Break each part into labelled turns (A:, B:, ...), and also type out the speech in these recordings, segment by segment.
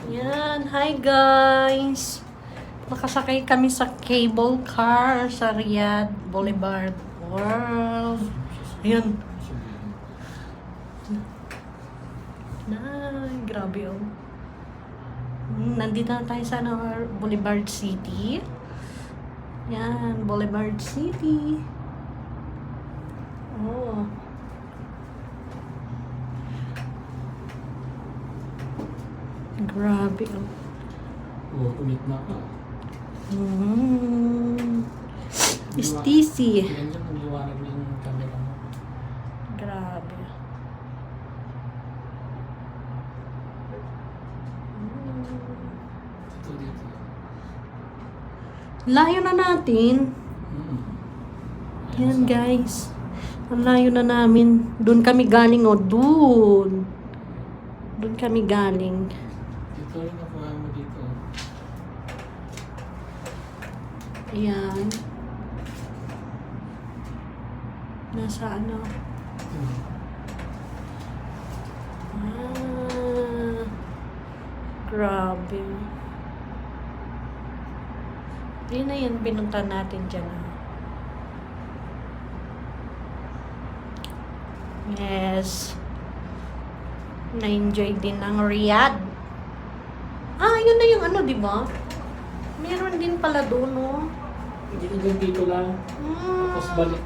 A: Yan, hi guys! Nakasakay kami sa cable car sa Riyadh Boulevard World. Ayan. Ay, grabe oh. Nandito na tayo sa Boulevard City. Yan, Boulevard City. Oh. Grabe oh.
B: Oo, umit na ka.
A: Sticky.
B: Yan yung naliwanag ng camera mo.
A: Grabe.
B: Dito.
A: Layo na natin. Yan guys. Ang layo na namin. Doon kami galing oh. Doon kami galing.
B: Dito rin ako mo dito.
A: Ayan. Nasa ano? Grabe. Yun na yun, pinunta natin dyan. Yes. Na-enjoy din ng Riyadh. Yun na yung ano, di ba? Meron din pala doon, no?
B: Hindi hanggang dito lang. Tapos balik.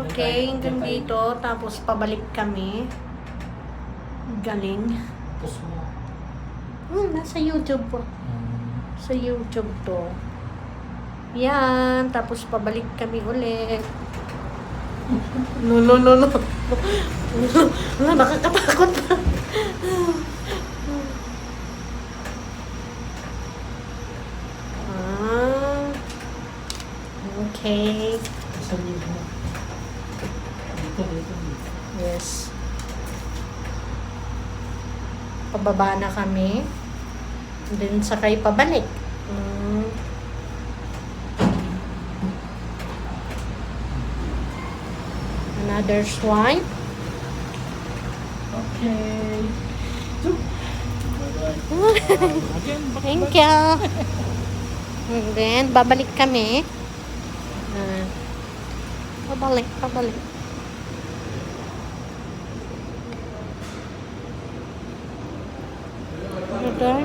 A: Okay, hanggang dito. Tapos pabalik kami. Galing.
B: Tapos mo.
A: Nasa YouTube po. Sa YouTube to. Yan. Tapos pabalik kami ulit. No. Nakakatakot na. Okay.
B: Saan yun mo? Dito.
A: Yes. Pababa na kami. Then sakay pabalik. Another swipe.
B: Okay.
A: Thank you. And then, babalik kami. Pabalik. Order.